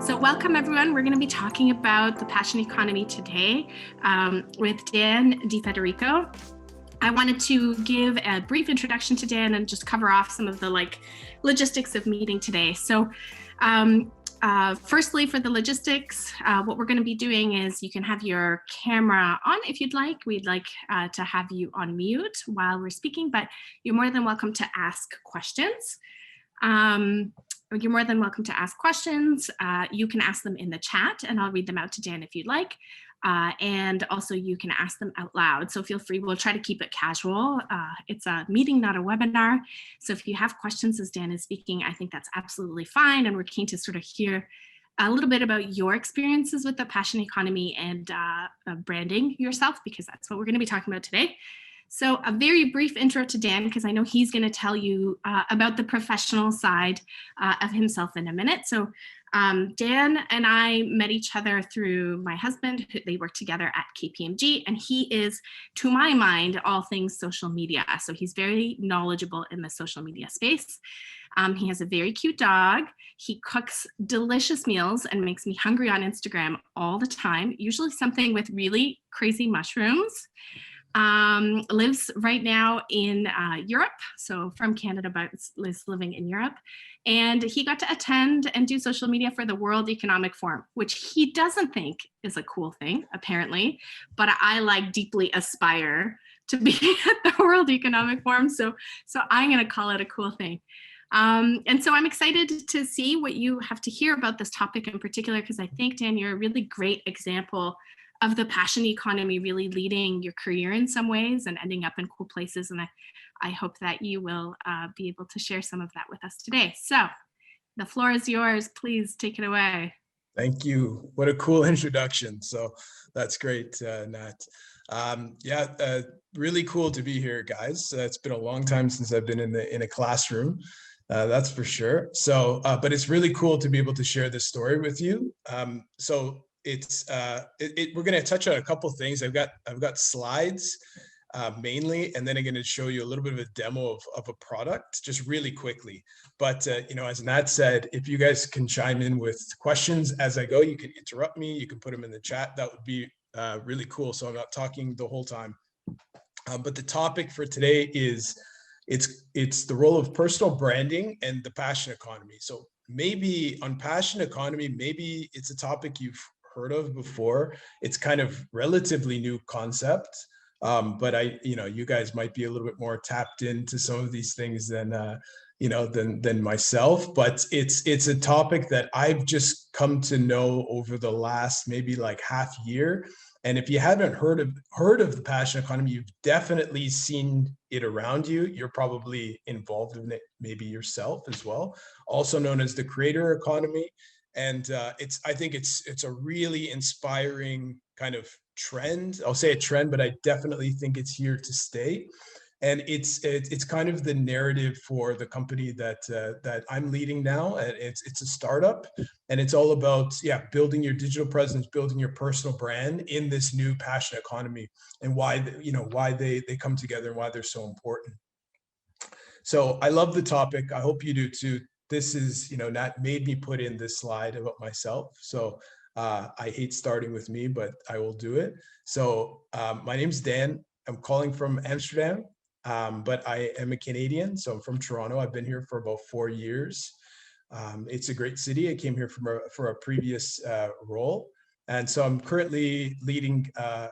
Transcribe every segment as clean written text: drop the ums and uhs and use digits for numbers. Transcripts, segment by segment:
So welcome everyone. We're going to be talking about the passion economy today with Dan Federico. I wanted to give a brief introduction to Dan and just cover off some of the logistics of meeting today. So firstly, for the logistics, what we're going to be doing is you can have your camera on if you'd like. We'd like to have you on mute while we're speaking, but you're more than welcome to ask questions. You're more than welcome to ask questions. You can ask them in the chat and I'll read them out to Dan if you'd like. And also you can ask them out loud. So feel free, we'll try to keep it casual. It's a meeting, not a webinar. So if you have questions as Dan is speaking, I think that's absolutely fine. And we're keen to sort of hear a little bit about your experiences with the passion economy and branding yourself, because that's what we're going to be talking about today. So a very brief intro to Dan, because I know he's going to tell you about the professional side of himself in a minute. So Dan and I met each other through my husband. They work together at KPMG, and he is, to my mind, all things social media. So he's very knowledgeable in the social media space. He has a very cute dog. He cooks delicious meals and makes me hungry on Instagram all the time, usually something with really crazy mushrooms. Lives right now in Europe, so from Canada, but is living in Europe. And he got to attend and do social media for the World Economic Forum, which he doesn't think is a cool thing, apparently, but I deeply aspire to be at the World Economic Forum, so I'm going to call it a cool thing. And so I'm excited to see what you have to hear about this topic in particular, because I think, Dan, you're a really great example of the passion economy really leading your career in some ways and ending up in cool places. And I hope that you will be able to share some of that with us today. So the floor is yours. Please take it away. Thank you. What a cool introduction. So that's great, Nat. Really cool to be here, guys. It's been a long time since I've been in a classroom. That's for sure. So, but it's really cool to be able to share this story with you. We're going to touch on a couple of things. I've got slides mainly, and then I'm going to show you a little bit of a demo of a product just really quickly. But as Nat said, if you guys can chime in with questions as I go, you can interrupt me, you can put them in the chat. That would be really cool. So I'm not talking the whole time. But the topic for today is it's the role of personal branding and the passion economy. So maybe on passion economy, maybe it's a topic you've heard of before. It's kind of relatively new concept, but you guys might be a little bit more tapped into some of these things than myself. But it's a topic that I've just come to know over the last maybe half year. And if you haven't heard of the passion economy, you've definitely seen it around you. You're probably involved in it, maybe yourself as well. Also known as the creator economy. And I think it's a really inspiring kind of trend. I'll say a trend, but I definitely think it's here to stay. And it's kind of the narrative for the company that I'm leading now. And it's a startup, and it's all about building your digital presence, building your personal brand in this new passion economy, and why they come together and why they're so important. So I love the topic. I hope you do too. This is, Nat made me put in this slide about myself. So I hate starting with me, but I will do it. So my name's Dan. I'm calling from Amsterdam, but I am a Canadian. So I'm from Toronto. I've been here for about 4 years. It's a great city. I came here for a previous role. And so I'm currently leading a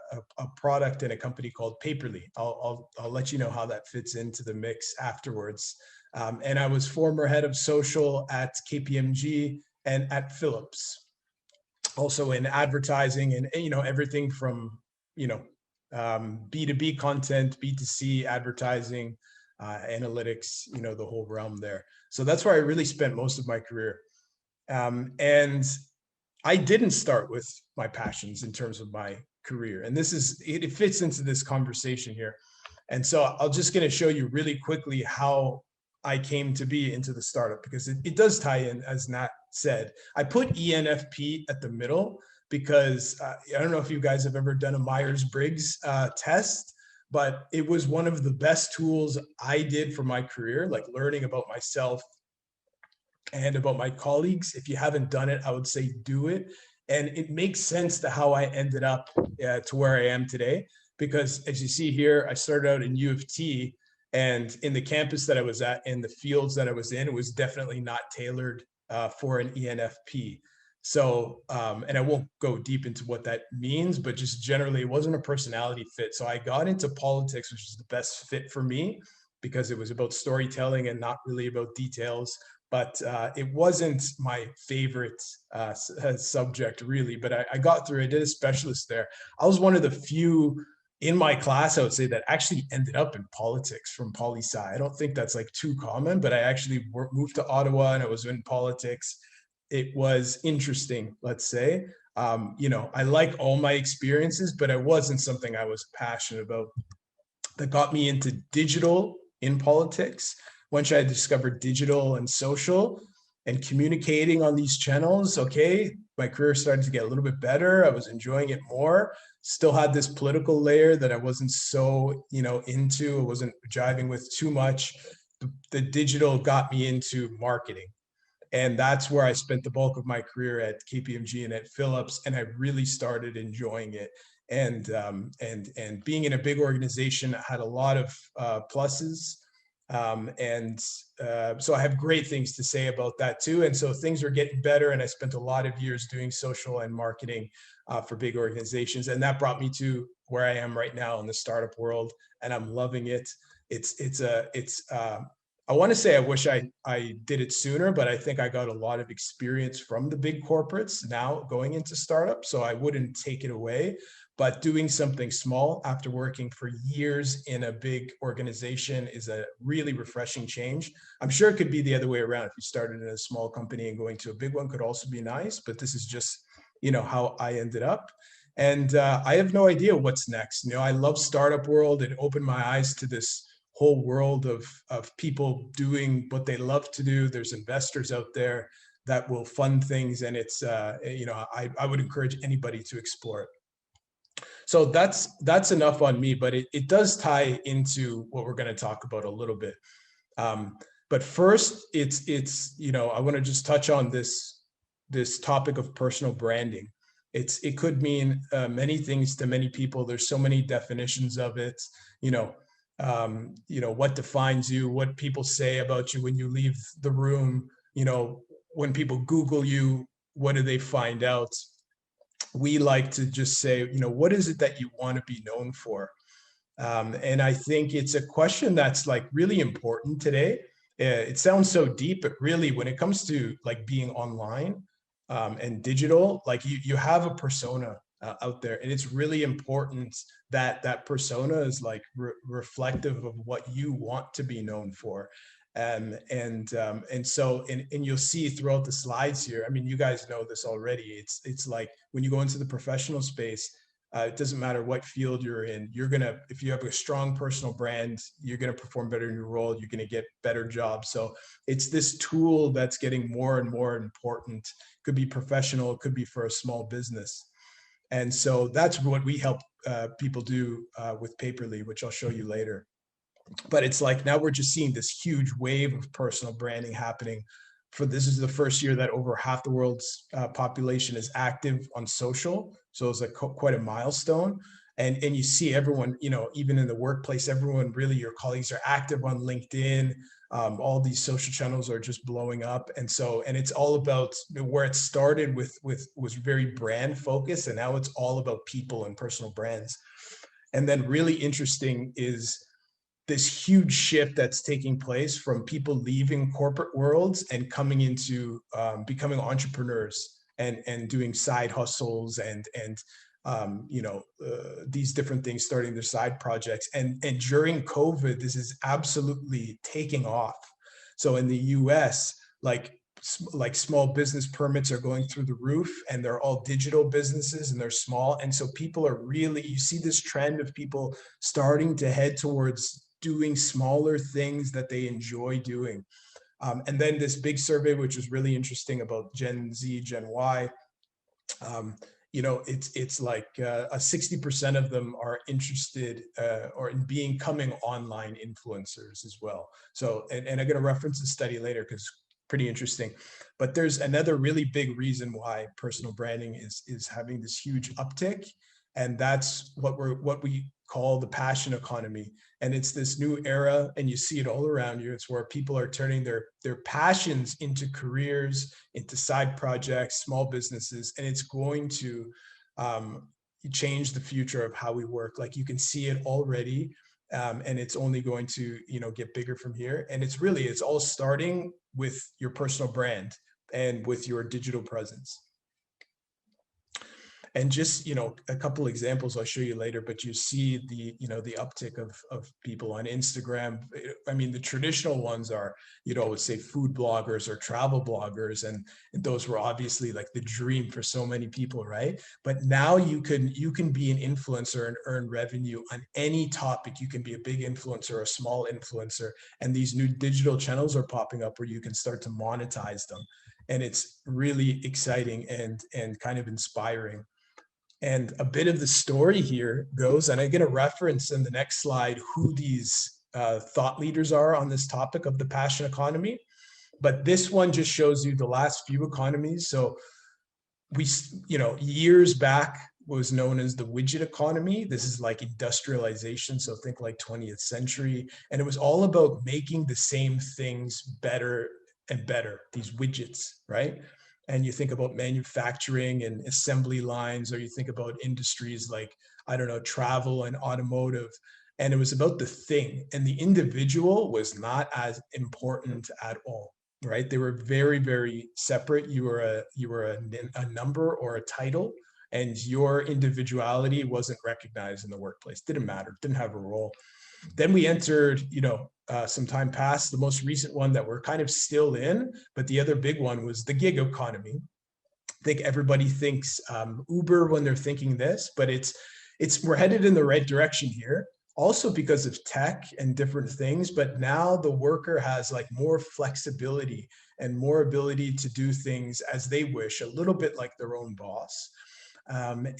product in a company called Paper.li. I'll let you know how that fits into the mix afterwards. And I was former head of social at KPMG and at Philips, also in advertising and everything from B2B content, B2C advertising, analytics, the whole realm there. So that's where I really spent most of my career. And I didn't start with my passions in terms of my career, and it fits into this conversation here. And so I'm just going to show you really quickly how I came to be into the startup, because it does tie in, as Nat said. I put ENFP at the middle because I don't know if you guys have ever done a Myers-Briggs test, but it was one of the best tools I did for my career, learning about myself and about my colleagues. If you haven't done it, I would say do it. And it makes sense to how I ended up to where I am today. Because as you see here, I started out in U of T, and in the campus that I was at, in the fields that I was in, it was definitely not tailored for an ENFP. So, and I won't go deep into what that means, but just generally, it wasn't a personality fit. So I got into politics, which is the best fit for me because it was about storytelling and not really about details. But it wasn't my favorite subject, really. But I got through. I did a specialist there. I was one of the few in my class, I would say, that actually ended up in politics from poli-sci. I don't think that's like too common, but I actually moved to Ottawa and I was in politics. It was interesting, let's say. You know, I like all my experiences, but it wasn't something I was passionate about. That got me into digital in politics. Once I discovered digital and social and communicating on these channels, okay, my career started to get a little bit better. I was enjoying it more. Still had this political layer that I wasn't so, you know, into. I wasn't jiving with too much. The digital got me into marketing. And that's where I spent the bulk of my career at KPMG and at Philips, and I really started enjoying it. And being in a big organization had a lot of pluses, so I have great things to say about that too. And so things are getting better, and I spent a lot of years doing social and marketing for big organizations, and that brought me to where I am right now in the startup world, and I'm loving it. I want to say I wish I did it sooner, but I think I got a lot of experience from the big corporates now going into startups, so I wouldn't take it away. But doing something small after working for years in a big organization is a really refreshing change. I'm sure it could be the other way around. If you started in a small company and going to a big one could also be nice, but this is just, you know, how I ended up. And I have no idea what's next. You know, I love startup world. It opened my eyes to this whole world of people doing what they love to do. There's investors out there that will fund things, and it's you know, I would encourage anybody to explore it. So that's enough on me, but it does tie into what we're going to talk about a little bit. But first, it's you know, I want to just touch on this topic of personal branding. It could mean many things to many people. There's so many definitions of it. You know, what defines you, what people say about you when you leave the room. You know, when people Google you, what do they find out? We like to just say, you know, what is it that you want to be known for? And I think it's a question that's like really important today. It sounds so deep, but really when it comes to like being online and digital, like you have a persona out there, and it's really important that that persona is like reflective of what you want to be known for. And so you'll see throughout the slides here, I mean, you guys know this already. It's like when you go into the professional space, it doesn't matter what field you're in, you're gonna, if you have a strong personal brand, you're gonna perform better in your role, you're gonna get better jobs. So it's this tool that's getting more and more important. Could be professional, it could be for a small business. And so that's what we help people do with Paper.li, which I'll show you later. But it's like now we're just seeing this huge wave of personal branding happening. For this is the first year that over half the world's population is active on social. So it's like quite a milestone. And you see everyone, you know, even in the workplace, everyone really, your colleagues are active on LinkedIn. All these social channels are just blowing up. And so, and it's all about where it started with was very brand focused. And now it's all about people and personal brands. And then really interesting is this huge shift that's taking place from people leaving corporate worlds and coming into becoming entrepreneurs and doing side hustles and you know, these different things, starting their side projects. And during COVID, this is absolutely taking off. So in the US, like small business permits are going through the roof, and they're all digital businesses and they're small. And so people are really, you see this trend of people starting to head towards doing smaller things that they enjoy doing. And then this big survey, which is really interesting about Gen Z, Gen Y, you know, it's like 60% of them are interested or in becoming online influencers as well. So, and I'm going to reference the study later because pretty interesting. But there's another really big reason why personal branding is having this huge uptick, and that's what we call the passion economy. And it's this new era, and you see it all around you. It's where people are turning their passions into careers, into side projects, small businesses, and it's going to change the future of how we work. Like, you can see it already, and it's only going to, get bigger from here. And it's all starting with your personal brand and with your digital presence. And just, a couple examples I'll show you later, but you see the uptick of people on Instagram. I mean, the traditional ones are, say food bloggers or travel bloggers. And those were obviously like the dream for so many people, right? But now you can be an influencer and earn revenue on any topic. You can be a big influencer, a small influencer. And these new digital channels are popping up where you can start to monetize them. And it's really exciting and kind of inspiring. And a bit of the story here goes, and I'm going to reference in the next slide who these thought leaders are on this topic of the passion economy. But this one just shows you the last few economies. So we, years back was known as the widget economy. This is like industrialization. So think like 20th century. And it was all about making the same things better and better, these widgets, right? And you think about manufacturing and assembly lines, or you think about industries like, I don't know, travel and automotive. And it was about the thing, and the individual was not as important at all, right? They were very, very separate. You were a number or a title, and your individuality wasn't recognized in the workplace. Didn't matter, didn't have a role. Then we entered, some time past. The most recent one that we're kind of still in, but the other big one was the gig economy. I think everybody thinks Uber when they're thinking this, but we're headed in the right direction here. Also because of tech and different things, but now the worker has like more flexibility and more ability to do things as they wish, a little bit like their own boss.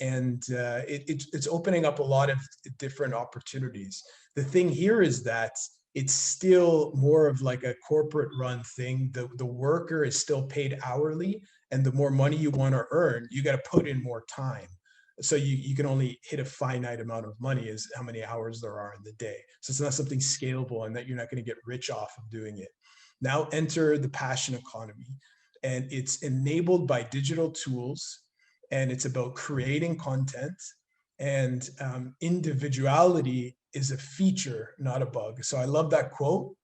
It's opening up a lot of different opportunities. The thing here is that it's still more of like a corporate run thing. The worker is still paid hourly, and the more money you want to earn, you got to put in more time. So you can only hit a finite amount of money is how many hours there are in the day. So it's not something scalable, and that you're not going to get rich off of doing it. Now enter the passion economy, and it's enabled by digital tools, and it's about creating content, and individuality is a feature, not a bug. So I love that quote.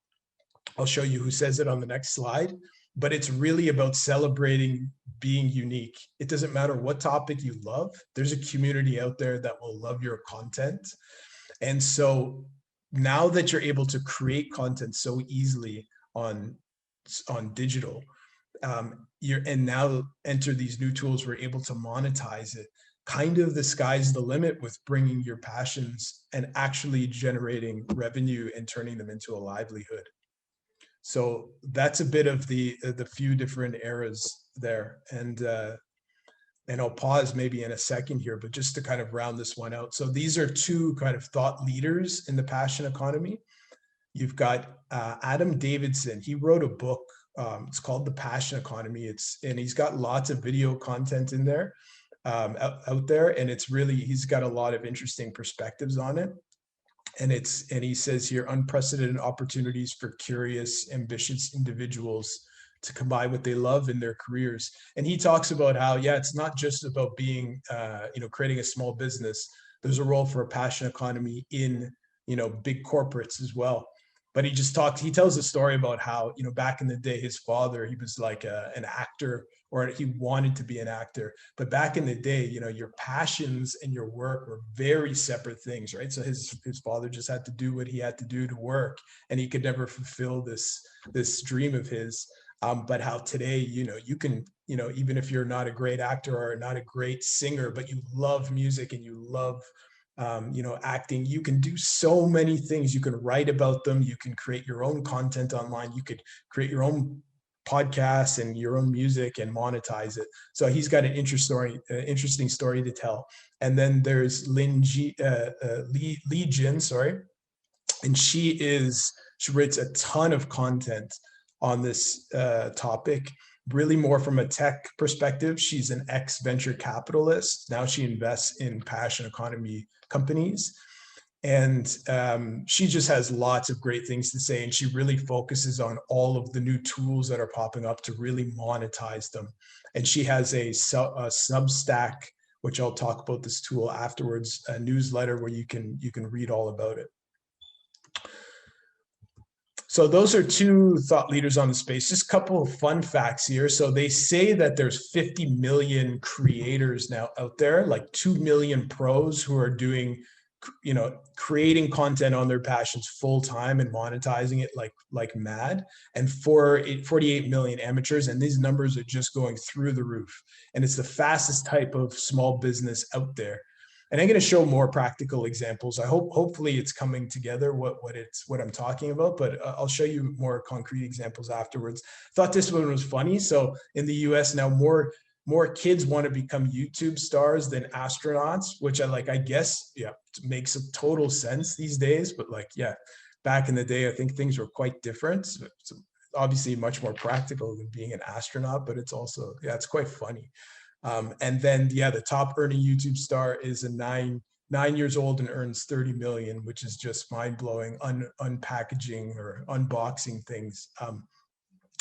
I'll show you who says it on the next slide, but it's really about celebrating being unique. It doesn't matter what topic you love. There's a community out there that will love your content. And so now that you're able to create content so easily on digital, and now enter these new tools, we're able to monetize it. Kind of the sky's the limit with bringing your passions and actually generating revenue and turning them into a livelihood. So that's a bit of the few different eras there. And I'll pause maybe in a second here, but just to kind of round this one out. So these are two kind of thought leaders in the passion economy. You've got Adam Davidson. He wrote a book. It's called The Passion Economy. And he's got lots of video content in there, out there. And he's got a lot of interesting perspectives on it. And he says here, unprecedented opportunities for curious, ambitious individuals to combine what they love in their careers. And he talks about how, it's not just about being, creating a small business. There's a role for a passion economy in, big corporates as well. But he tells a story about how, back in the day, his father, he was like an actor, or he wanted to be an actor. But back in the day, your passions and your work were very separate things, right? So his father just had to do what he had to do to work, and he could never fulfill this dream of his. But how today, you can, even if you're not a great actor or not a great singer, but you love music and you love acting, you can do so many things. You can write about them. You can create your own content online. You could create your own podcasts and your own music and monetize it. So he's got an interesting story to tell. And then there's Lee Jin, and she writes a ton of content on this topic, really more from a tech perspective. She's an ex-venture capitalist. Now she invests in passion economy companies. And she just has lots of great things to say. And she really focuses on all of the new tools that are popping up to really monetize them. And she has a Substack, which I'll talk about this tool afterwards, a newsletter where you can read all about it. So those are two thought leaders on the space. Just a couple of fun facts here. So they say that there's 50 million creators now out there, like 2 million pros who are doing, creating content on their passions full time and monetizing it like mad, and 48 million amateurs. And these numbers are just going through the roof. And it's the fastest type of small business out there. And I'm going to show more practical examples. Hopefully it's coming together what I'm talking about, but I'll show you more concrete examples afterwards. Thought this one was funny. So in the US now, more kids want to become YouTube stars than astronauts, which I guess, yeah, makes a total sense these days. But back in the day, I think things were quite different. It's obviously much more practical than being an astronaut, but it's also, it's quite funny. And then, the top earning YouTube star is a 9 years old and earns 30 million, which is just mind blowing, unpackaging or unboxing things.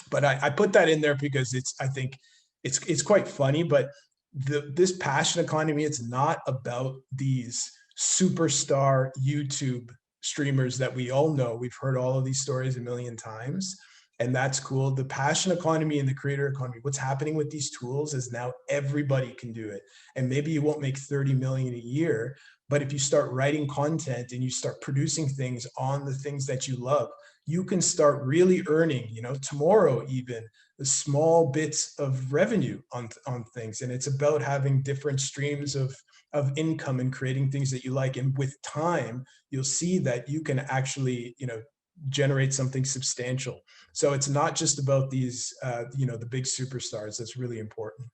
But I put that in there because I think it's quite funny, but this passion economy, it's not about these superstar YouTube streamers that we all know. We've heard all of these stories a million times. And that's cool. The passion economy and the creator economy, what's happening with these tools is now everybody can do it. And maybe you won't make 30 million a year, but if you start writing content and you start producing things on the things that you love, you can start really earning, tomorrow even, the small bits of revenue on things. And it's about having different streams of income and creating things that you like. And with time, you'll see that you can actually, generate something substantial. So it's not just about these, the big superstars. That's really important.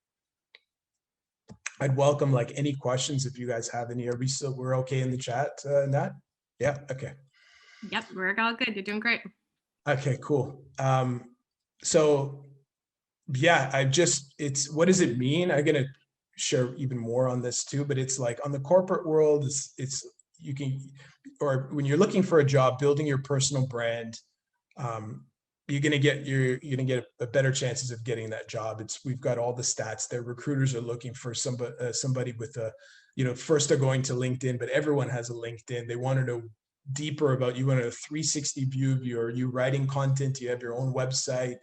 I'd welcome any questions if you guys have any. We're okay in the chat, Nat? Yeah, okay. Yep, we're all good. You're doing great. Okay, cool. So yeah, what does it mean? I'm gonna share even more on this too, but it's like on the corporate world, or when you're looking for a job, building your personal brand, you're gonna get a better chances of getting that job. We've got all the stats there. Recruiters are looking for somebody with first they're going to LinkedIn, but everyone has a LinkedIn. They want to know deeper about you, want a 360 view of you writing content, you have your own website.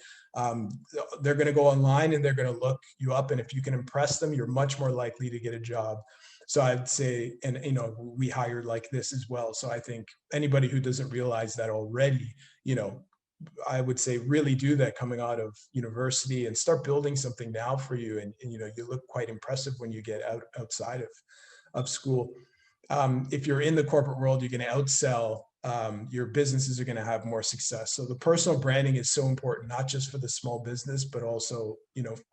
They're going to go online and they're going to look you up, and if you can impress them, you're much more likely to get a job. So I'd say, and we hire like this as well. So I think anybody who doesn't realize that already, I would say really do that coming out of university and start building something now for you. And you look quite impressive when you get outside of school. If you're in the corporate world, you're going to outsell. Your businesses are going to have more success. So the personal branding is so important, not just for the small business, but also,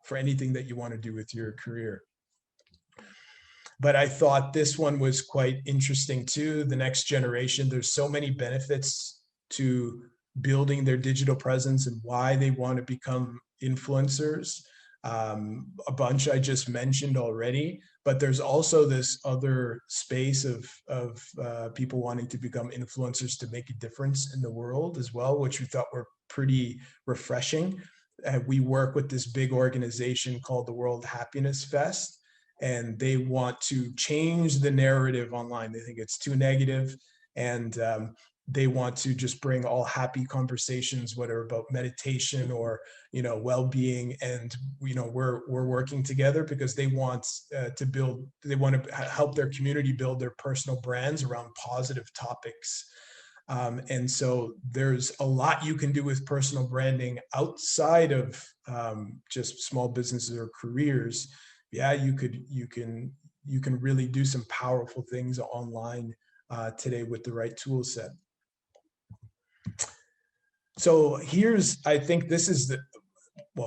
for anything that you want to do with your career. But I thought this one was quite interesting too. The next generation, there's so many benefits to building their digital presence and why they want to become influencers. A bunch I just mentioned already, but there's also this other space of people wanting to become influencers to make a difference in the world as well, which we thought were pretty refreshing. We work with this big organization called the World Happiness Fest, and they want to change the narrative online. They think it's too negative, and they want to just bring all happy conversations, whether about meditation or well-being. And we're working together because they want to help their community build their personal brands around positive topics. And so there's a lot you can do with personal branding outside of just small businesses or careers. Yeah, you can really do some powerful things online today with the right tool set. So I think this is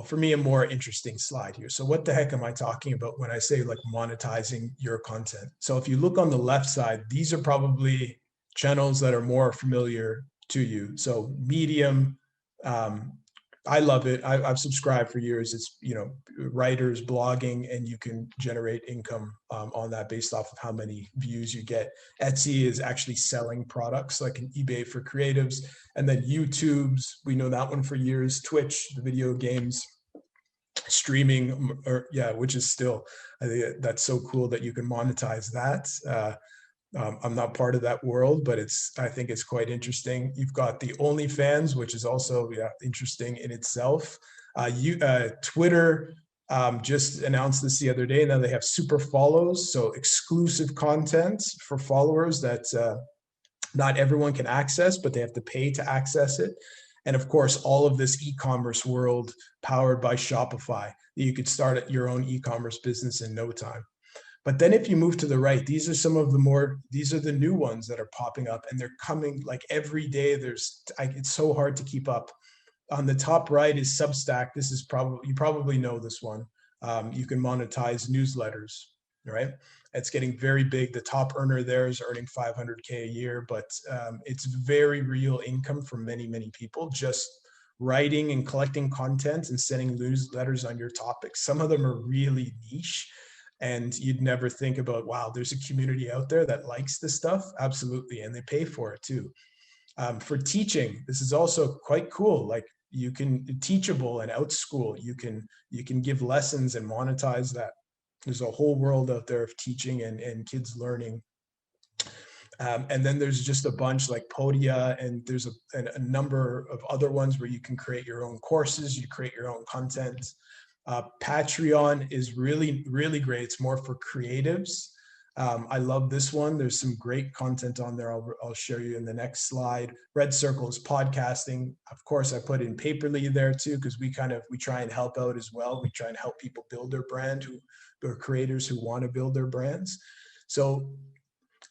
for me, a more interesting slide here. So what the heck am I talking about when I say monetizing your content? So if you look on the left side, these are probably channels that are more familiar to you. So Medium, I love it. I've subscribed for years. It's, writers blogging, and you can generate income on that based off of how many views you get. Etsy is actually selling products like an eBay for creatives. And then YouTube's, we know that one for years. Twitch, the video games, streaming, or which is still, I think that's so cool that you can monetize that. I'm not part of that world, but I think it's quite interesting. You've got the OnlyFans, which is also interesting in itself. Twitter just announced this the other day. Now they have super follows, so exclusive content for followers that not everyone can access, but they have to pay to access it. And of course, all of this e-commerce world powered by Shopify. You could start your own e-commerce business in no time. But then if you move to the right, these are the new ones that are popping up, and they're coming like every day. It's so hard to keep up. On the top right is Substack. This is you probably know this one. You can monetize newsletters, right? It's getting very big. The top earner there is earning 500K a year, but it's very real income for many, many people, just writing and collecting content and sending newsletters on your topics. Some of them are really niche, and you'd never think about, wow, there's a community out there that likes this stuff. Absolutely. And they pay for it too. For teaching, this is also quite cool. Like, you can teachable and outschool. You can give lessons and monetize that. There's a whole world out there of teaching and kids learning. And then there's just a bunch like Podia, and there's a number of other ones where you can create your own courses, you create your own content. Patreon is really, really great. It's more for creatives. I love this one. There's some great content on there. I'll show you in the next slide. Red Circle is podcasting. Of course, I put in Paper.li there too, because we try and help out as well. We try and help people build their brand, who are creators who want to build their brands. So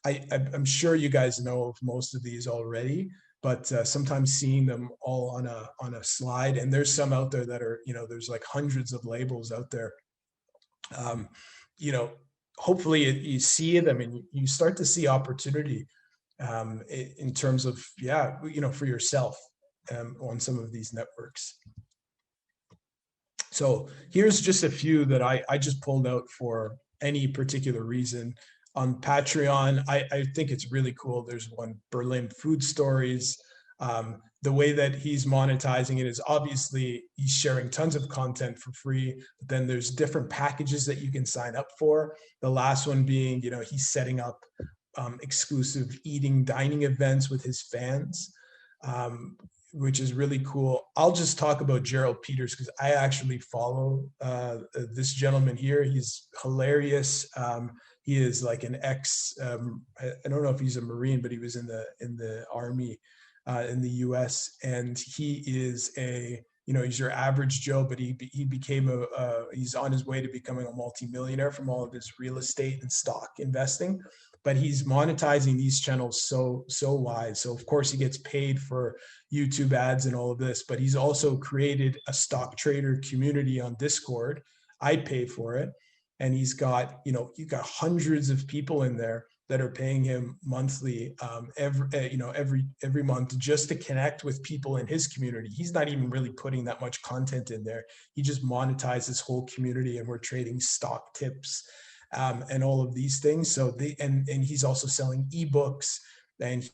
I'm sure you guys know of most of these already, but sometimes seeing them all on a slide, and there's some out there that are, there's like hundreds of labels out there. Hopefully you see them and you start to see opportunity in terms of, for yourself on some of these networks. So here's just a few that I just pulled out for any particular reason. On Patreon, I think it's really cool. There's one, Berlin Food Stories. The way that he's monetizing it is obviously he's sharing tons of content for free, but then there's different packages that you can sign up for. The last one being, he's setting up exclusive dining events with his fans, which is really cool. I'll just talk about Gerald Peters because I actually follow this gentleman here. He's hilarious. He is like an I don't know if he's a Marine, but he was in the Army in the US, and he is he's your average Joe, but he became he's on his way to becoming a multimillionaire from all of his real estate and stock investing. But he's monetizing these channels so wide. So of course he gets paid for YouTube ads and all of this, but he's also created a stock trader community on Discord. I pay for it. And he's got, hundreds of people in there that are paying him monthly, every month, just to connect with people in his community. He's not even really putting that much content in there. He just monetized this whole community, and we're trading stock tips and all of these things. So and he's also selling ebooks, and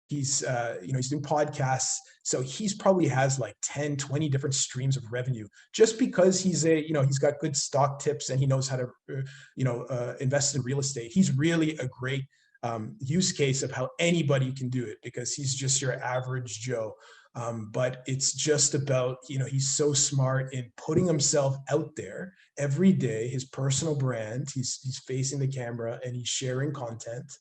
he's he's doing podcasts. So he's probably has like 10, 20 different streams of revenue, just because he's he's got good stock tips and he knows how to invest in real estate. He's really a great use case of how anybody can do it, because he's just your average Joe. But it's just about, he's so smart in putting himself out there every day, his personal brand. He's facing the camera and he's sharing content.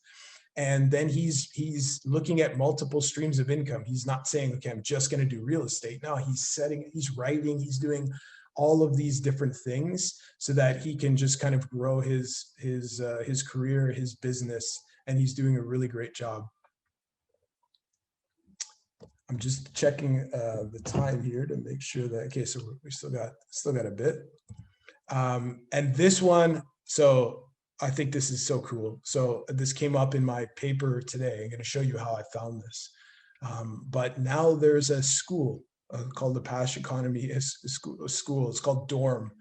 And then he's looking at multiple streams of income. He's not saying, okay, I'm just going to do real estate. No, he's writing, he's doing all of these different things so that he can just kind of grow his career, his business, and he's doing a really great job. I'm just checking the time here to make sure that, okay, so we still got a bit. And this one, so I think this is so cool. So this came up in my paper today. I'm going to show you how I found this. But now there's a school called the Passion Economy school. It's called Dorm,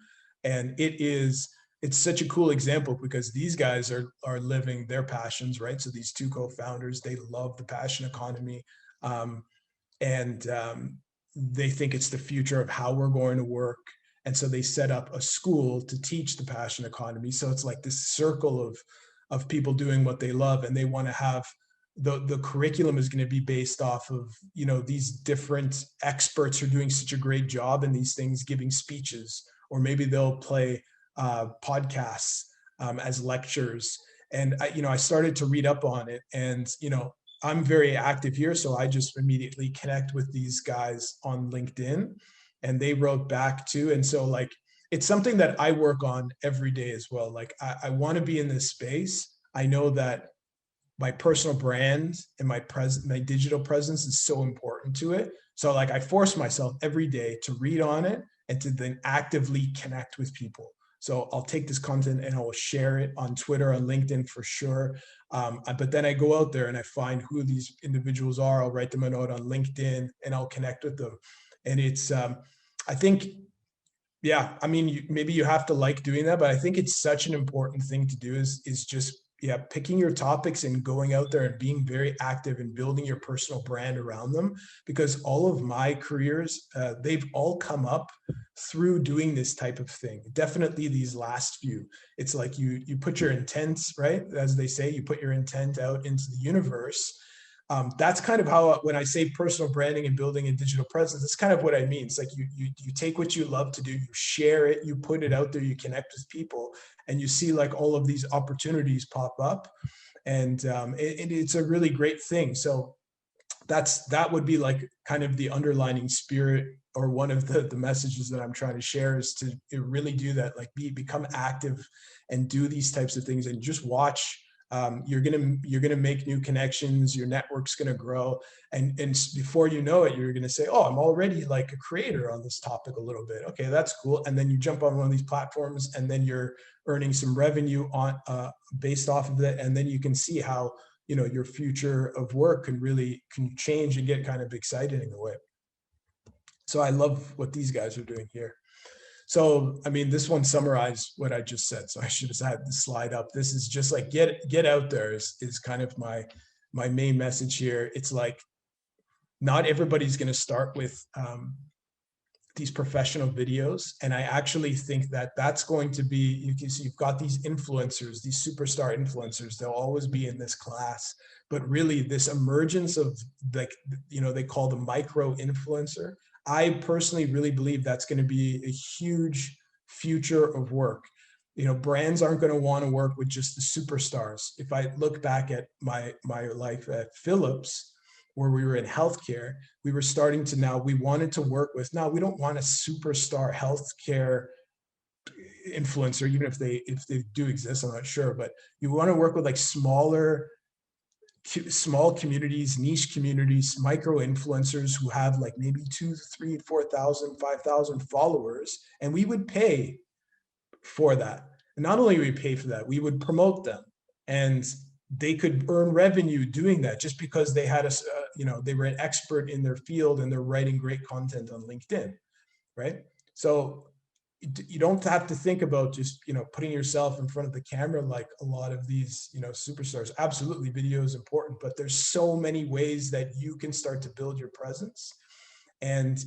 and it's such a cool example because these guys are living their passions, right? So these two co-founders, they love the passion economy, um, and they think it's the future of how we're going to work. And so they set up a school to teach the passion economy. So it's like this circle of people doing what they love, and they want to have the curriculum is going to be based off of, you know, these different experts who are doing such a great job in these things, giving speeches, or maybe they'll play podcasts as lectures. And I started to read up on it, and I'm very active here, so I just immediately connect with these guys on LinkedIn, and they wrote back too. And so like it's something that I work on every day as well. Like I want to be in this space. I know that my personal brand and my digital presence is so important to it. So like I force myself every day to read on it and to then actively connect with people. So I'll take this content and I will share it on Twitter, on LinkedIn for sure. But then I go out there and I find who these individuals are. I'll write them a note on LinkedIn and I'll connect with them. And it's, I think, yeah, I mean, maybe you have to like doing that, but I think it's such an important thing to do is just, yeah, picking your topics and going out there and being very active and building your personal brand around them. Because all of my careers, they've all come up through doing this type of thing. Definitely these last few. It's like you put your intent, right? As they say, you put your intent out into the universe. That's kind of how, when I say personal branding and building a digital presence, that's kind of what I mean. It's like you take what you love to do, you share it, you put it out there, you connect with people, and you see like all of these opportunities pop up, and it's a really great thing. So that would be like kind of the underlining spirit, or one of the messages that I'm trying to share, is to really do that, like become active and do these types of things and just watch. You're gonna make new connections, your network's gonna grow, and before you know it, you're gonna say, oh, I'm already like a creator on this topic a little bit. Okay, that's cool. And then you jump on one of these platforms, and then you're earning some revenue on based off of it, and then you can see how your future of work can change and get kind of exciting in a way. So I love what these guys are doing here. So, I mean, this one summarized what I just said. So I should have had the slide up. This is just like, get out there is kind of my main message here. It's like, not everybody's going to start with these professional videos. And I actually think that that's going to be, you've got these influencers, these superstar influencers, they'll always be in this class. But really this emergence of, like, they call the micro influencer. I personally really believe that's going to be a huge future of work. Brands aren't going to want to work with just the superstars. If I look back at my life at Philips, where we were in healthcare, we were starting to we wanted to work with, we don't want a superstar healthcare influencer, even if they do exist, I'm not sure, but you want to work with like small communities, niche communities, micro influencers who have like maybe 2, 3, 4,000, 5,000 followers, and we would pay for that. And not only would we pay for that, we would promote them, and they could earn revenue doing that just because they had they were an expert in their field and they're writing great content on LinkedIn, right? So you don't have to think about just putting yourself in front of the camera like a lot of these superstars. Absolutely, video is important, but there's so many ways that you can start to build your presence, and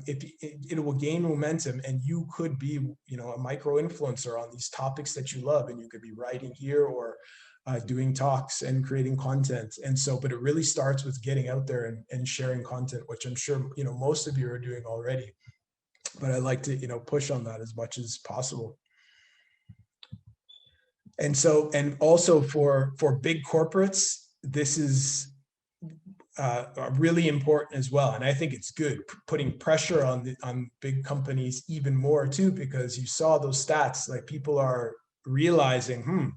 if it will gain momentum, and you could be a micro influencer on these topics that you love, and you could be writing here or doing talks and creating content. And so, but it really starts with getting out there and sharing content, which I'm sure most of you are doing already, but I like to push on that as much as possible. And so, and also for big corporates, this is really important as well. And I think it's good putting pressure on big companies even more too, because you saw those stats, like people are realizing,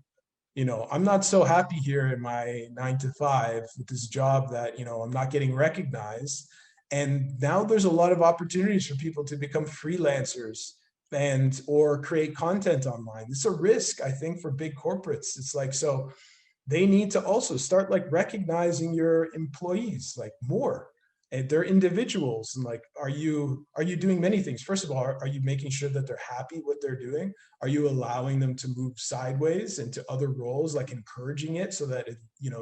I'm not so happy here in my 9-to-5 with this job that, I'm not getting recognized. And now there's a lot of opportunities for people to become freelancers or create content online. It's a risk, I think, for big corporates. It's like, so they need to also start like recognizing your employees like more, and they're individuals, and like, are you doing many things? First of all, are you making sure that they're happy what they're doing? Are you allowing them to move sideways into other roles, like encouraging it so that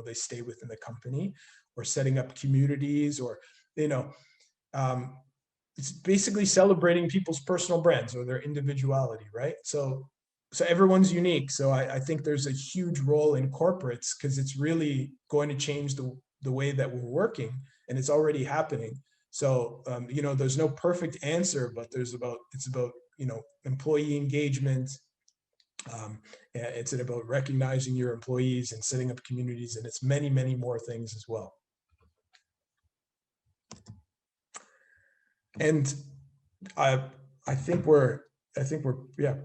they stay within the company, or setting up communities, or you know um, it's basically celebrating people's personal brands or their individuality, right? So everyone's unique. So I think there's a huge role in corporates, because it's really going to change the way that we're working, and it's already happening. So there's no perfect answer, but it's about employee engagement. It's about recognizing your employees and setting up communities, and it's many, many more things as well. And I think we're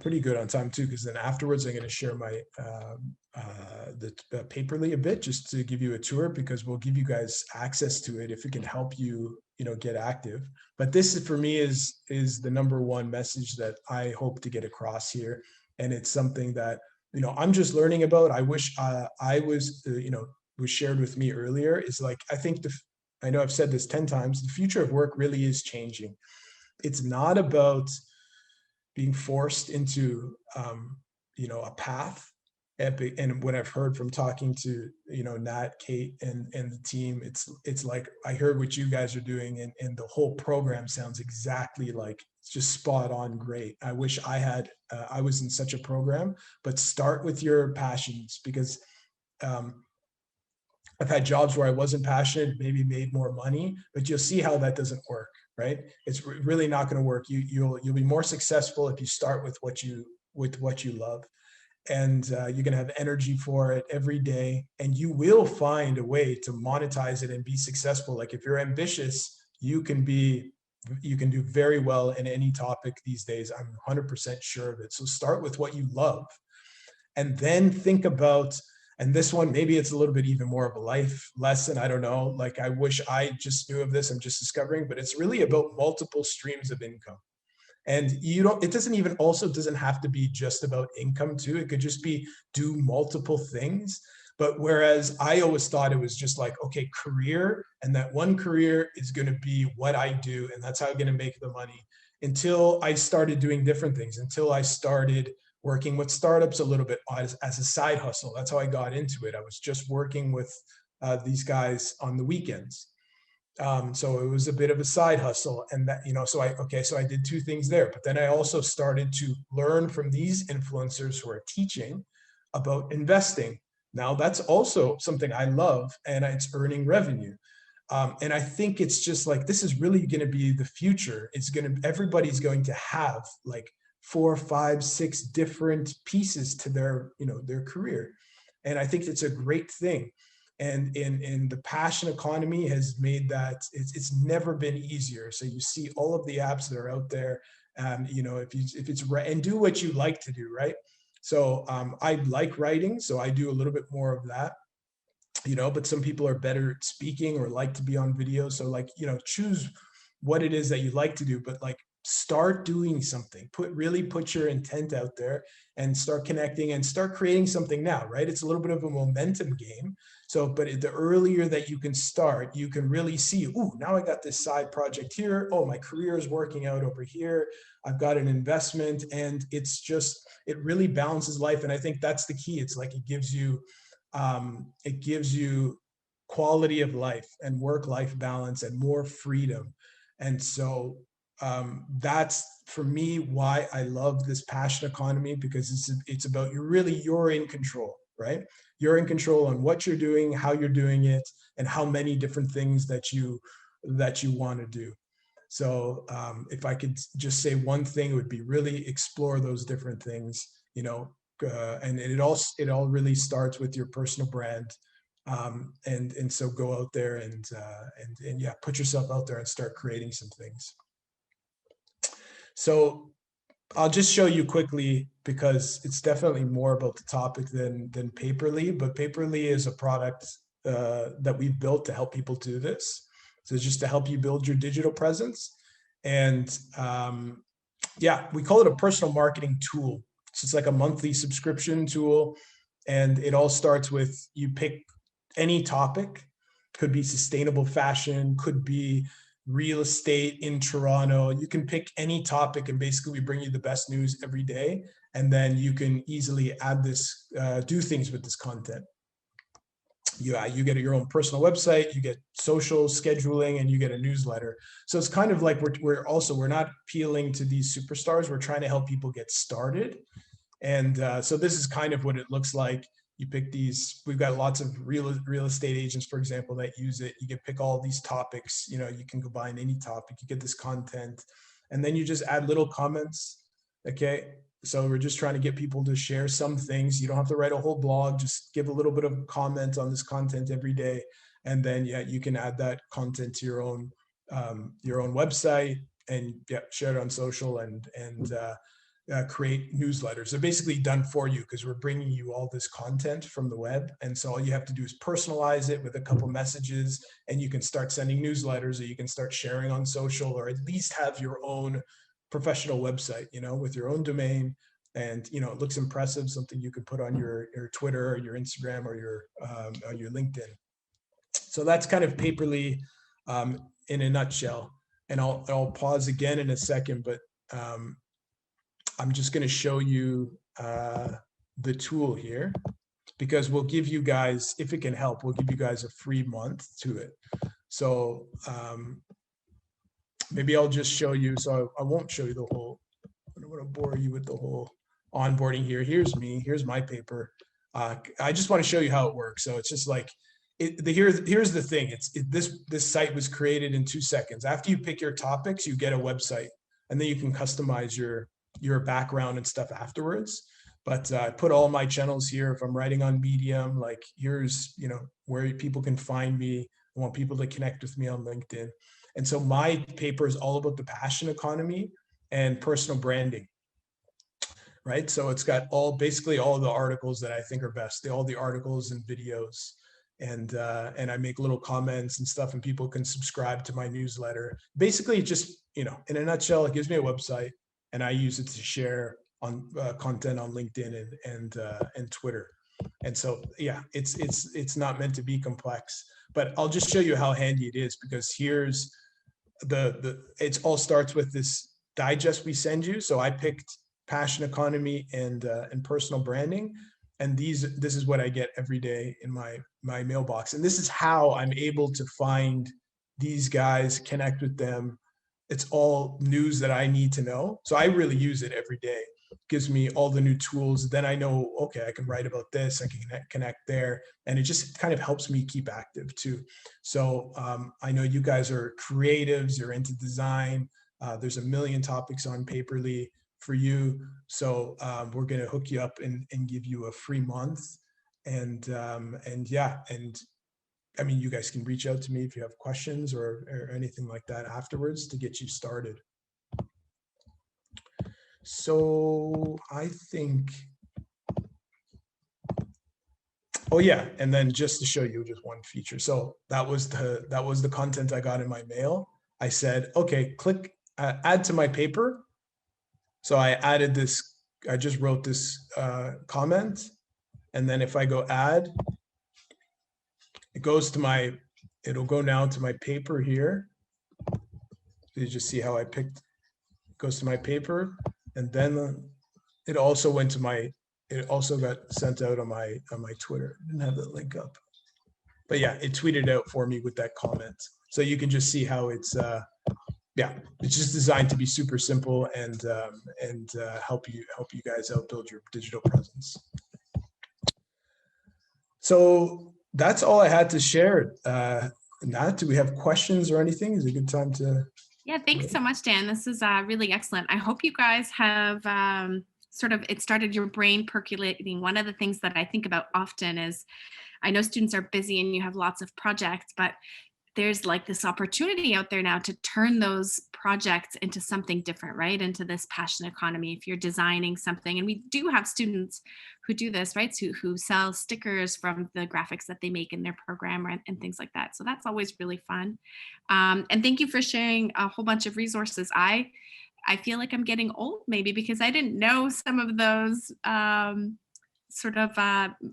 pretty good on time too, because then afterwards I'm going to share my the Paper.li a bit, just to give you a tour, because we'll give you guys access to it if it can help you get active. But this is, for me, is the number one message that I hope to get across here, and it's something that I'm just learning about. I wish I was was shared with me earlier. Is like, I know I've said this 10 times, the future of work really is changing. It's not about being forced into a path. And what I've heard from talking to Nat, Kate, and the team, it's like, I heard what you guys are doing, and the whole program sounds exactly like, it's just spot on, great. I wish I was in such a program. But start with your passions, because I've had jobs where I wasn't passionate, maybe made more money, but you'll see how that doesn't work, right? It's really not going to work. You'll be more successful if you start with what you love, and you're going to have energy for it every day, and you will find a way to monetize it and be successful. Like, if you're ambitious, you can do very well in any topic these days. I'm 100% sure of it. So start with what you love, and then think about, and this one, maybe it's a little bit even more of a life lesson. I don't know. Like, I wish I just knew of this. I'm just discovering, but it's really about multiple streams of income. And it doesn't have to be just about income too. It could just be do multiple things. But whereas I always thought it was just like, okay, career, and that one career is going to be what I do, and that's how I'm going to make the money, until I started doing different things, until I started working with startups a little bit as a side hustle. That's how I got into it. I was just working with these guys on the weekends. So it was a bit of a side hustle, and that, so I did two things there. But then I also started to learn from these influencers who are teaching about investing. Now that's also something I love, and it's earning revenue. And I think it's just like, this is really going to be the future. Everybody's going to have like 4, 5, 6 different pieces to their career. And I think it's a great thing. And in the passion economy has made that it's never been easier. So you see all of the apps that are out there, if it's right, and do what you like to do, right? So I like writing, so I do a little bit more of that, but some people are better at speaking or like to be on video. So like, choose what it is that you like to do, but like, start doing something, put your intent out there, and start connecting and start creating something now, right? It's a little bit of a momentum game. So, but the earlier that you can start, you can really see, ooh, now I got this side project here. Oh, my career is working out over here. I've got an investment, and it really balances life. And I think that's the key. It's like, it gives you quality of life and work-life balance and more freedom. And so that's, for me, why I love this passion economy, because it's about, you're in control, right? You're in control on what you're doing, how you're doing it, and how many different things that you want to do. So if I could just say one thing, it would be really explore those different things, and it all really starts with your personal brand. And so go out there and yeah, put yourself out there and start creating some things. So I'll just show you quickly, because it's definitely more about the topic than Paper.li, but Paper.li is a product that we've built to help people do this. So it's just to help you build your digital presence. And yeah, we call it a personal marketing tool. So it's like a monthly subscription tool. And it all starts with, you pick any topic, could be sustainable fashion, could be real estate in Toronto. You can pick any topic, and basically we bring you the best news every day. And then you can easily add this, do things with this content. You get your own personal website, you get social scheduling, and you get a newsletter. So it's kind of like we're not appealing to these superstars. We're trying to help people get started. And so this is kind of what it looks like. You pick these, we've got lots of real estate agents, for example, that use it. You can pick all these topics, you know, you can combine any topic, you get this content, and then you just add little comments. Okay. So we're just trying to get people to share some things. You don't have to write a whole blog, just give a little bit of comment on this content every day. And then, yeah, you can add that content to your own website, and yeah, share it on social, and create newsletters. They're basically done for you, because we're bringing you all this content from the web. And so all you have to do is personalize it with a couple messages, and you can start sending newsletters, or you can start sharing on social, or at least have your own professional website, you know, with your own domain. And, you know, it looks impressive, something you could put on your Twitter or your Instagram or your LinkedIn. So that's kind of Paper.li in a nutshell. And I'll pause again in a second, but I'm just going to show you the tool here, because we'll give you guys, if it can help, we'll give you guys a free month to it. So maybe I'll just show you. So I won't show you the whole, I don't want to bore you with the whole onboarding here. Here's me, here's my paper. I just want to show you how it works. So it's just like, here's the thing. This site was created in 2 seconds. After you pick your topics, you get a website, and then you can customize your background and stuff afterwards. But I put all my channels here. If I'm writing on Medium, like here's, you know, where people can find me. I want people to connect with me on LinkedIn. And so my paper is all about the passion economy and personal branding, right? So it's got basically all the articles that I think are best, all the articles and videos. And I make little comments and stuff, and people can subscribe to my newsletter. Basically, just, you know, in a nutshell, it gives me a website, and I use it to share on content on LinkedIn and Twitter. And so, yeah, it's not meant to be complex, but I'll just show you how handy it is, because here's it all starts with this digest we send you. So I picked passion economy and personal branding, and this is what I get every day in my mailbox. And this is how I'm able to find these guys, connect with them. It's all news that I need to know. So I really use it every day. It gives me all the new tools. Then I know, okay, I can write about this, I can connect there. And it just kind of helps me keep active too. So I know you guys are creatives, you're into design. There's a million topics on Paper.li for you. So we're going to hook you up and give you a free month. And yeah, and I mean, you guys can reach out to me if you have questions or anything like that afterwards to get you started. So I think, oh yeah, and then just to show you just one feature. So that was the content I got in my mail. I said, okay, click add to my paper. So I added this, I just wrote this comment. And then if I go add, it'll go now to my paper here. So you just see how I picked, it goes to my paper. And then it also went to it also got sent out on my Twitter. I didn't have the link up. But yeah, it tweeted out for me with that comment. So you can just see how it's, yeah, it's just designed to be super simple and help you guys out build your digital presence. So that's all I had to share. Nat, do we have questions or anything? Is it a good time to? Yeah, thanks so much, Dan. This is really excellent. I hope you guys have it started your brain percolating. One of the things that I think about often is, I know students are busy and you have lots of projects, but there's like this opportunity out there now to turn those projects into something different, right? Into this passion economy. If you're designing something, and we do have students who do this, right? Who sell stickers from the graphics that they make in their program and things like that. So that's always really fun. And thank you for sharing a whole bunch of resources. I feel like I'm getting old maybe because I didn't know some of those sort of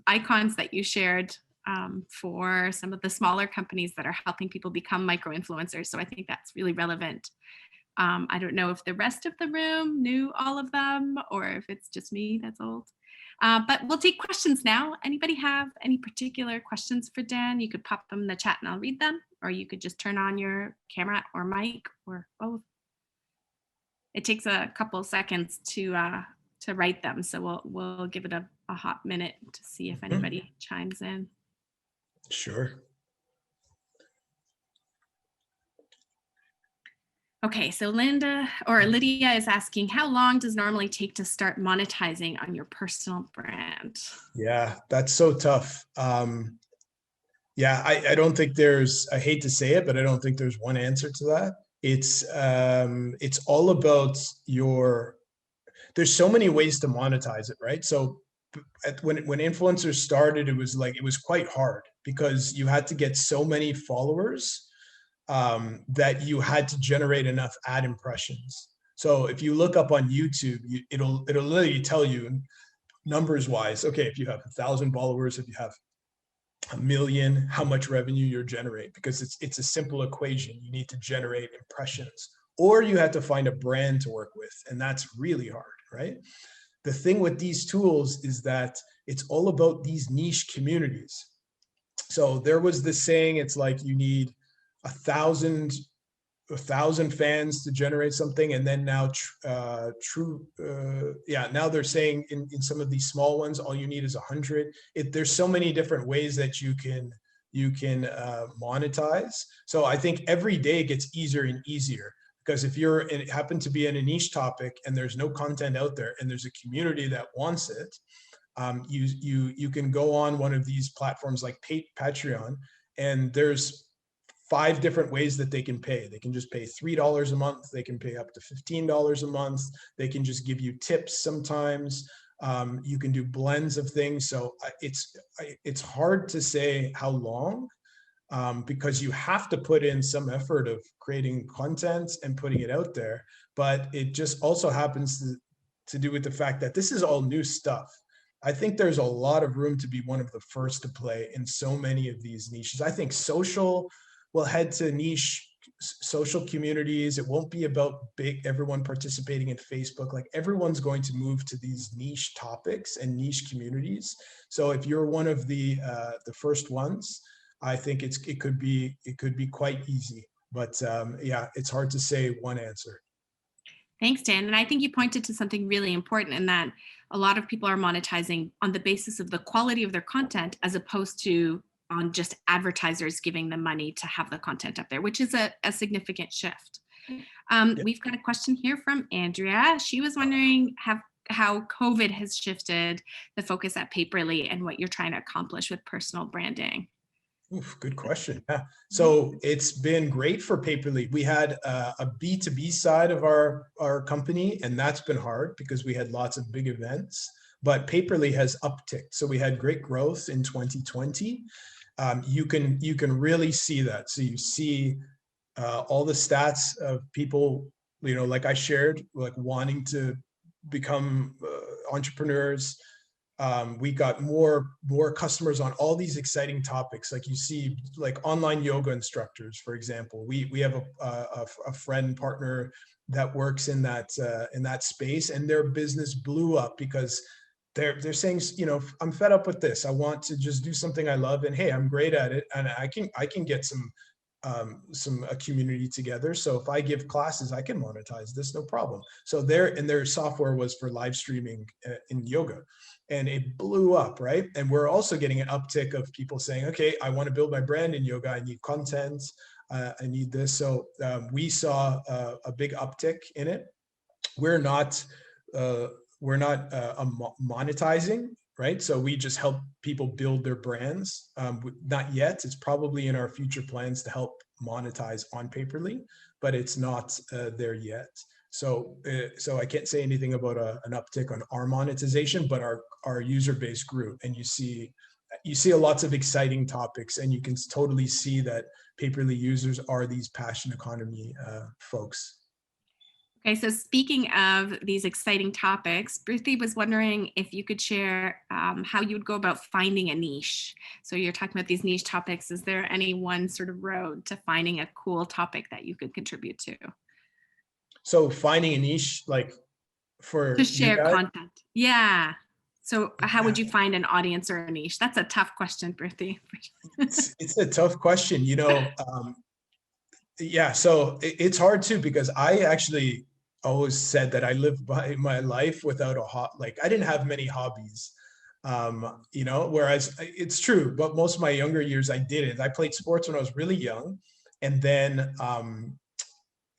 icons that you shared for some of the smaller companies that are helping people become micro influencers. So I think that's really relevant. I don't know if the rest of the room knew all of them or if it's just me that's old. But we'll take questions now. Anybody have any particular questions for Dan? You could pop them in the chat and I'll read them, or you could just turn on your camera or mic or both. It takes a couple seconds to write them, so we'll give it a hot minute to see if anybody chimes in. Sure. Okay, so Lydia is asking, how long does it normally take to start monetizing on your personal brand? Yeah, that's so tough. Yeah, I don't think there's, I hate to say it, but I don't think there's one answer to that. It's all about there's so many ways to monetize it, right? So when influencers started, it was quite hard because you had to get so many followers that you had to generate enough ad impressions. So if you look up on YouTube, it'll literally tell you numbers wise, okay, if you have 1,000 followers, if you have 1 million, how much revenue you're generate, because it's a simple equation. You need to generate impressions, or you have to find a brand to work with, and that's really hard, right? The thing with these tools is that it's all about these niche communities. So there was this saying, it's like you need 1,000 fans to generate something, and then now now they're saying in some of these small ones, all you need is 100. There's so many different ways that you can monetize. So I think every day gets easier and easier, because if it happen to be in a niche topic and there's no content out there and there's a community that wants it, you can go on one of these platforms like Patreon, and there's 5 different ways that they can pay. They can just pay $3 a month. They can pay up to $15 a month. They can just give you tips sometimes. You can do blends of things. So it's hard to say how long, because you have to put in some effort of creating content and putting it out there. But it just also happens to do with the fact that this is all new stuff. I think there's a lot of room to be one of the first to play in so many of these niches. I think social will head to niche social communities. It won't be about everyone participating in Facebook. Like, everyone's going to move to these niche topics and niche communities. So if you're one of the first ones, I think it could be quite easy. But yeah, it's hard to say one answer. Thanks, Dan. And I think you pointed to something really important, in that a lot of people are monetizing on the basis of the quality of their content, as opposed to on just advertisers giving them money to have the content up there, which is a significant shift. We've got a question here from Andrea. She was wondering how COVID has shifted the focus at Paper.li and what you're trying to accomplish with personal branding. Oof, good question. Yeah. So it's been great for Paper.li. We had a B2B side of our company, and that's been hard because we had lots of big events, but Paper.li has upticked. So we had great growth in 2020. You can really see that. So you see all the stats of people, like I shared, like wanting to become entrepreneurs. We got more customers on all these exciting topics. Like, you see, like online yoga instructors, for example. We have a friend partner that works in that space, and their business blew up because they're saying, I'm fed up with this. I want to just do something I love, and hey, I'm great at it, and I can get a community together. So if I give classes, I can monetize this, no problem. So their software was for live streaming in yoga, and it blew up, right? And we're also getting an uptick of people saying, okay, I want to build my brand in yoga. I need content. I need this. So we saw a big uptick in it. We're not monetizing, right? So we just help people build their brands. Not yet. It's probably in our future plans to help monetize on Paper.li, but it's not there yet. So I can't say anything about an uptick on our monetization, but our user base grew, and you see lots of exciting topics, and you can totally see that Paper.li users are these passion economy folks. Okay, so speaking of these exciting topics, Ruthie was wondering if you could share how you would go about finding a niche. So you're talking about these niche topics. Is there any one sort of road to finding a cool topic that you could contribute to? So finding a niche, like To for you share guys, content. Yeah. So how would yeah, you find an audience or a niche? That's a tough question, Ruthie. it's a tough question. Yeah, so it's hard too because I actually always said that I lived by my life without like I didn't have many hobbies. Whereas it's true, but most of my younger years I didn't. I played sports when I was really young, and then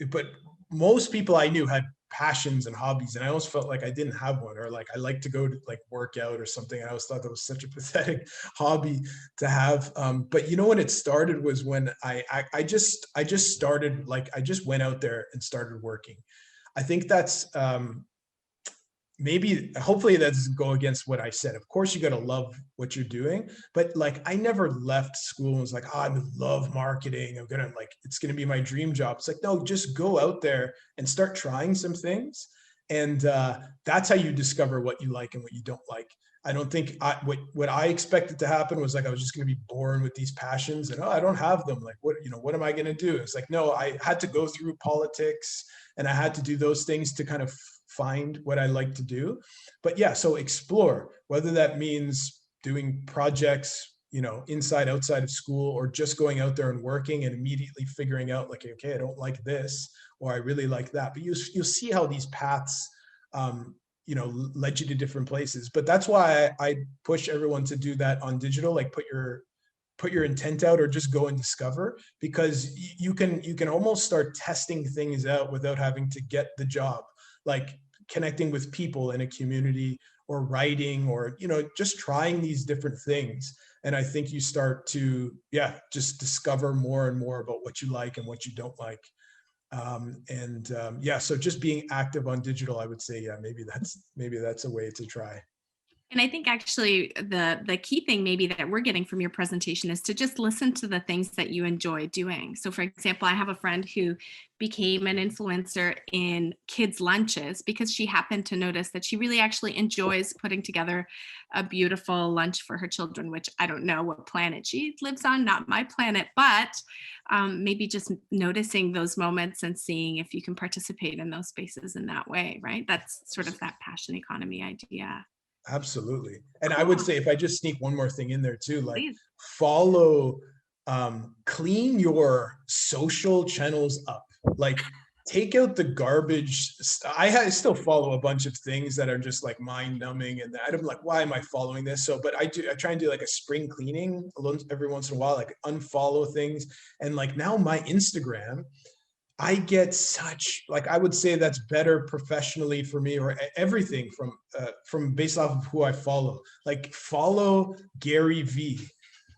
but most people I knew had passions and hobbies, and I always felt like I didn't have one, or like I like to go to like work out or something. And I always thought that was such a pathetic hobby to have. But when it started was when I just started, like I just went out there and started working. I think that's maybe hopefully that doesn't go against what I said. Of course, you got to love what you're doing, but like I never left school and was like, oh, I love marketing. It's gonna be my dream job. It's like, no, just go out there and start trying some things. And that's how you discover what you like and what you don't like. I don't think what I expected to happen was like I was just going to be born with these passions and I don't have them. Like what am I going to do? It's like no, I had to go through politics and I had to do those things to kind of find what I like to do. But yeah, so explore, whether that means doing projects, inside, outside of school, or just going out there and working and immediately figuring out like, okay, I don't like this, or I really like that. But you'll see how these paths, led you to different places. But that's why I push everyone to do that on digital, like put your intent out or just go and discover, because you can almost start testing things out without having to get the job, like connecting with people in a community or writing or just trying these different things. And I think you start to just discover more and more about what you like and what you don't like. So just being active on digital, I would say maybe that's a way to try. And I think actually the key thing maybe that we're getting from your presentation is to just listen to the things that you enjoy doing. So for example, I have a friend who became an influencer in kids' lunches because she happened to notice that she really actually enjoys putting together a beautiful lunch for her children, which I don't know what planet she lives on, not my planet, but maybe just noticing those moments and seeing if you can participate in those spaces in that way, right? That's sort of that passion economy idea. Absolutely. And I would Cool. say, if I just sneak one more thing in there too, like Please. follow, clean your social channels up. Like take out the garbage. I still follow a bunch of things that are just like mind numbing, and I'm like, why am I following this? So, but I try and do like a spring cleaning every once in a while, like unfollow things. And like now my Instagram, I get such, like, I would say that's better professionally for me, or everything from based off of who I follow. Like follow Gary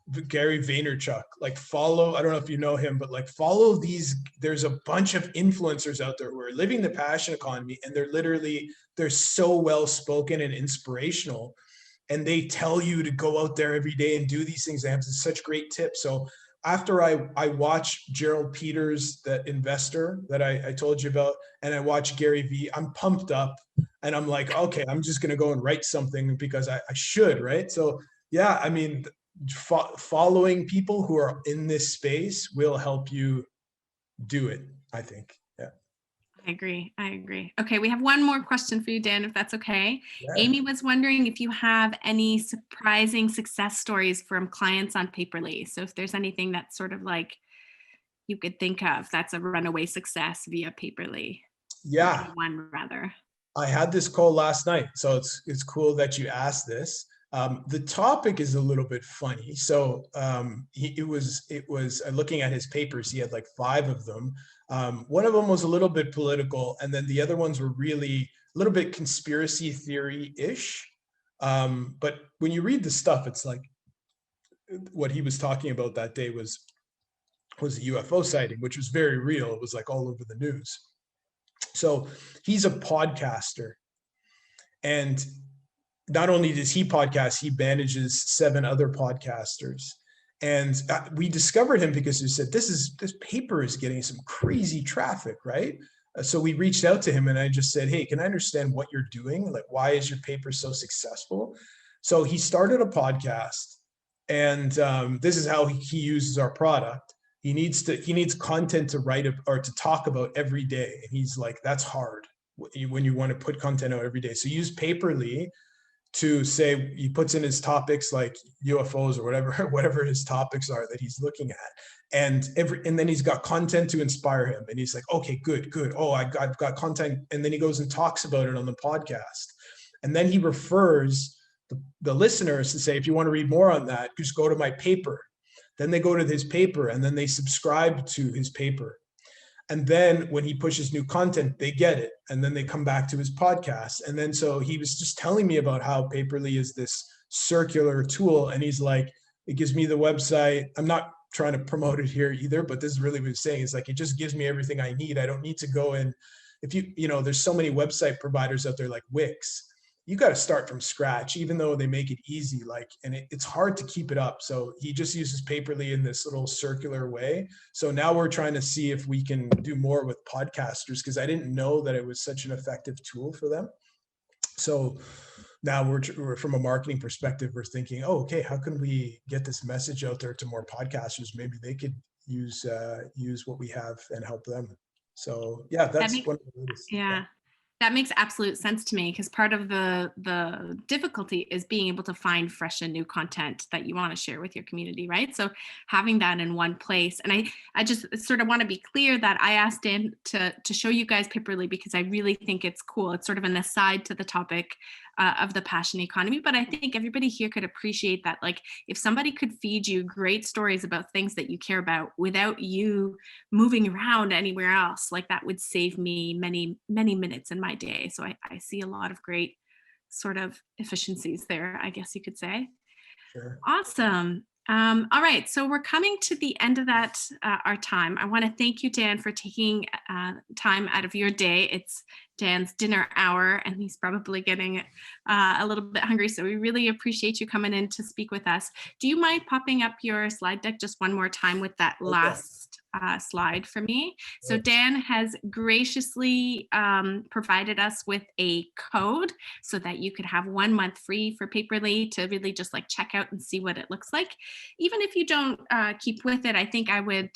Vaynerchuk. Like follow, I don't know if you know him, but like follow these. There's a bunch of influencers out there who are living the passion economy, and they're so well spoken and inspirational, and they tell you to go out there every day and do these things. They have such great tips. So after I watch Gerald Peters, that investor that I told you about, and I watch Gary Vee, I'm pumped up, and I'm like, okay, I'm just gonna go and write something because I should, right? So yeah, I mean, following people who are in this space will help you do it, I think. Yeah. I agree. I agree. Okay, we have one more question for you, Dan, if that's okay. Yeah. Amy was wondering if you have any surprising success stories from clients on Paper.li. So if there's anything that's sort of like you could think of that's a runaway success via Paper.li, or Yeah. anyone rather. I had this call last night, so it's cool that you asked this. The topic is a little bit funny. So it was looking at his papers. He had like 5 of them. One of them was a little bit political, and then the other ones were really a little bit conspiracy theory-ish. But when you read the stuff, it's like what he was talking about that day was a UFO sighting, which was very real. It was like all over the news. So he's a podcaster, and not only does he podcast, he manages 7 other podcasters. And we discovered him because we said, this paper is getting some crazy traffic, right? So we reached out to him and I just said, hey, can I understand what you're doing? Like, why is your paper so successful? So he started a podcast, and this is how he uses our product. He needs content to write or to talk about every day. And he's like, that's hard when you want to put content out every day. So use Paper.li to say, he puts in his topics like UFOs or whatever his topics are that he's looking at. And then he's got content to inspire him. And he's like, okay, good. Oh, I've got content. And then he goes and talks about it on the podcast. And then he refers the listeners to say, if you want to read more on that, just go to my paper. Then they go to his paper and then they subscribe to his paper. And then when he pushes new content, they get it. And then they come back to his podcast. And then so he was just telling me about how Paper.li is this circular tool. And he's like, it gives me the website. I'm not trying to promote it here either, but this is really what he's saying. It's like, it just gives me everything I need. I don't need to go in. If there's so many website providers out there like Wix. You got to start from scratch, even though they make it easy, and it's hard to keep it up. So he just uses Paper.li in this little circular way. So now we're trying to see if we can do more with podcasters, because I didn't know that it was such an effective tool for them. So now we're from a marketing perspective, we're thinking, oh, okay, how can we get this message out there to more podcasters? Maybe they could use what we have and help them. So yeah, that's one of the latest. Yeah. That makes absolute sense to me, because part of the difficulty is being able to find fresh and new content that you want to share with your community, right? So having that in one place. And I just sort of want to be clear that I asked Dan to show you guys Paper.li because I really think it's cool. It's sort of an aside to the topic of the passion economy, but I think everybody here could appreciate that. Like, if somebody could feed you great stories about things that you care about without you moving around anywhere else, like that would save me many, many minutes in my day. So I see a lot of great sort of efficiencies there, I guess you could say. Sure. Awesome. All right, so we're coming to the end of our time. I want to thank you, Dan, for taking time out of your day. It's Dan's dinner hour, and he's probably getting a little bit hungry. So we really appreciate you coming in to speak with us. Do you mind popping up your slide deck just one more time with that last slide for me? So Dan has graciously provided us with a code so that you could have 1 month free for Paper.li to really just like check out and see what it looks like. Even if you don't keep with it, I think I would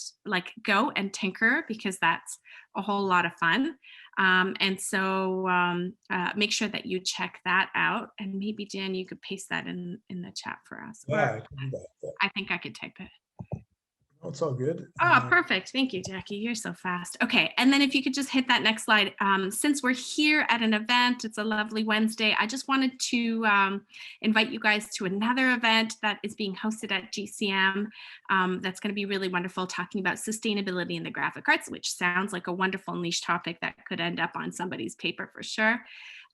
go and tinker, because that's a whole lot of fun. And so make sure that you check that out. And maybe, Dan, you could paste that in the chat for us. Yeah, I can do that. Yeah. I think I could type it. Oh, it's all good. Oh, perfect. Thank you, Jackie. You're so fast. Okay. And then if you could just hit that next slide. Since we're here at an event, it's a lovely Wednesday, I just wanted to invite you guys to another event that is being hosted at GCM. That's going to be really wonderful, talking about sustainability in the graphic arts, which sounds like a wonderful niche topic that could end up on somebody's paper for sure.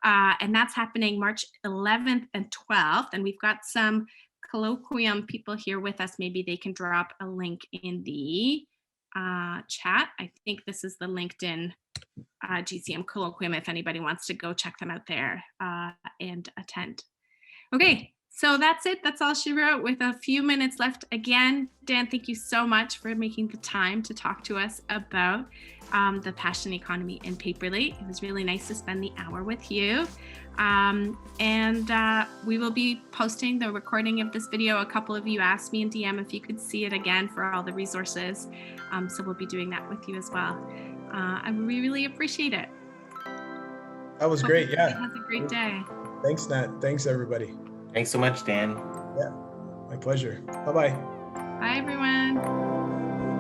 And that's happening March 11th and 12th. And we've got some colloquium people here with us. Maybe they can drop a link in the chat. I think this is the LinkedIn GCM colloquium if anybody wants to go check them out there and attend. Okay, so that's it. That's all she wrote, with a few minutes left. Again, Dan, thank you so much for making the time to talk to us about the passion economy in Paper.li. It was really nice to spend the hour with you. And we will be posting the recording of this video. A couple of you asked me in DM if you could see it again for all the resources. So we'll be doing that with you as well. I really appreciate it. That was great. Yeah. Have a great day. Thanks, Nat. Thanks, everybody. Thanks so much, Dan. Yeah, my pleasure. Bye-bye. Bye, everyone.